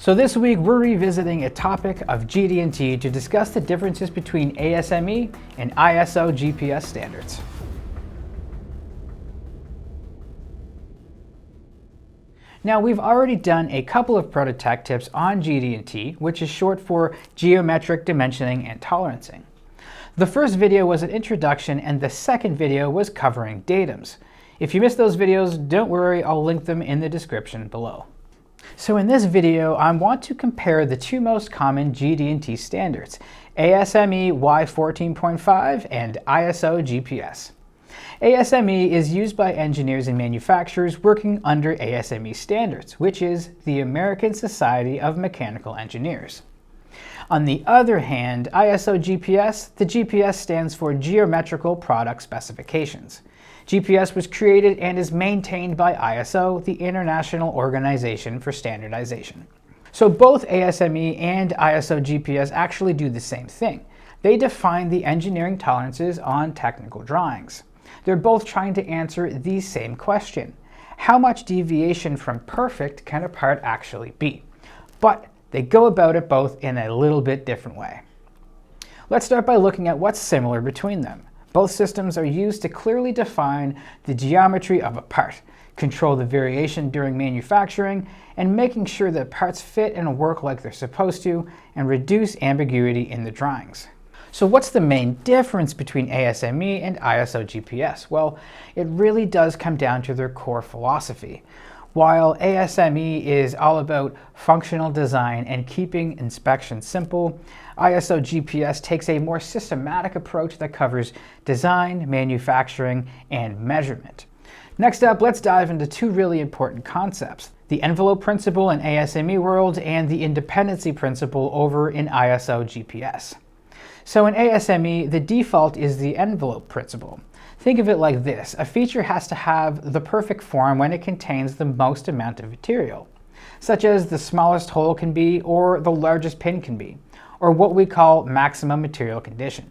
So this week we're revisiting a topic of GD&T to discuss the differences between ASME and ISO GPS standards. Now, we've already done a couple of Protocase tips on GD&T, which is short for geometric dimensioning and tolerancing. The first video was an introduction and the second video was covering datums. If you missed those videos, don't worry, I'll link them in the description below. So in this video, I want to compare the two most common GD&T standards, ASME Y14.5 and ISO GPS. ASME is used by engineers and manufacturers working under ASME standards, which is the American Society of Mechanical Engineers. On the other hand, ISO GPS, the GPS stands for Geometrical Product Specifications. GPS was created and is maintained by ISO, the International Organization for Standardization. So both ASME and ISO GPS actually do the same thing. They define the engineering tolerances on technical drawings. They're both trying to answer the same question. How much deviation from perfect can a part actually be? But they go about it both in a little bit different way. Let's start by looking at what's similar between them. Both systems are used to clearly define the geometry of a part, control the variation during manufacturing, and making sure that parts fit and work like they're supposed to, and reduce ambiguity in the drawings. So what's the main difference between ASME and ISO GPS? Well, it really does come down to their core philosophy. While ASME is all about functional design and keeping inspection simple, ISO GPS takes a more systematic approach that covers design, manufacturing, and measurement. Next up, let's dive into two really important concepts: the envelope principle in ASME world and the independency principle over in ISO GPS. So in ASME, the default is the envelope principle. Think of it like this: a feature has to have the perfect form when it contains the most amount of material, such as the smallest hole can be or the largest pin can be, or what we call maximum material condition.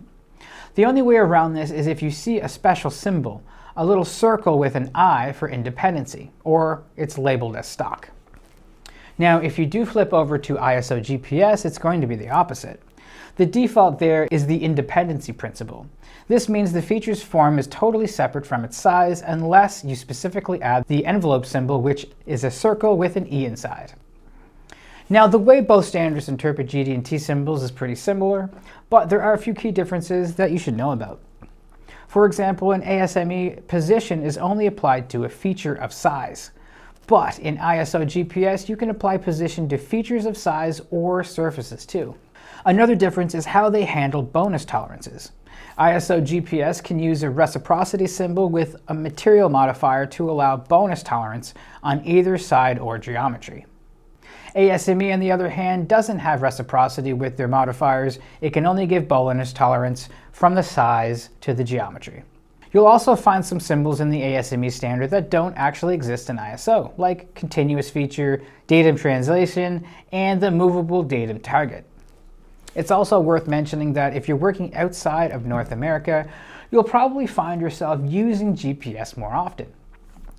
The only way around this is if you see a special symbol, a little circle with an I for independency, or it's labeled as stock. Now, if you do flip over to ISO GPS, it's going to be the opposite. The default there is the independency principle. This means the feature's form is totally separate from its size unless you specifically add the envelope symbol, which is a circle with an E inside. Now, the way both standards interpret GD&T symbols is pretty similar, but there are a few key differences that you should know about. For example, in ASME, position is only applied to a feature of size. But in ISO GPS, you can apply position to features of size or surfaces too. Another difference is how they handle bonus tolerances. ISO GPS can use a reciprocity symbol with a material modifier to allow bonus tolerance on either side or geometry. ASME, on the other hand, doesn't have reciprocity with their modifiers. It can only give bonus tolerance from the size to the geometry. You'll also find some symbols in the ASME standard that don't actually exist in ISO, like continuous feature, datum translation, and the movable datum target. It's also worth mentioning that if you're working outside of North America, you'll probably find yourself using GPS more often.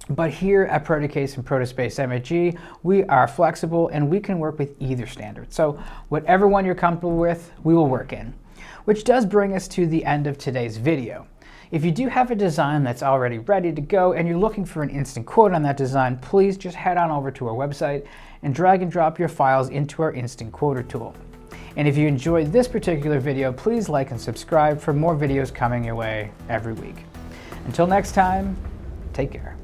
But here at Protocase and Protospace MHG, we are flexible and we can work with either standard. So whatever one you're comfortable with, we will work in. Which does bring us to the end of today's video. If you do have a design that's already ready to go and you're looking for an instant quote on that design, please just head on over to our website and drag and drop your files into our instant quoter tool. And if you enjoyed this particular video, please like and subscribe for more videos coming your way every week. Until next time, take care.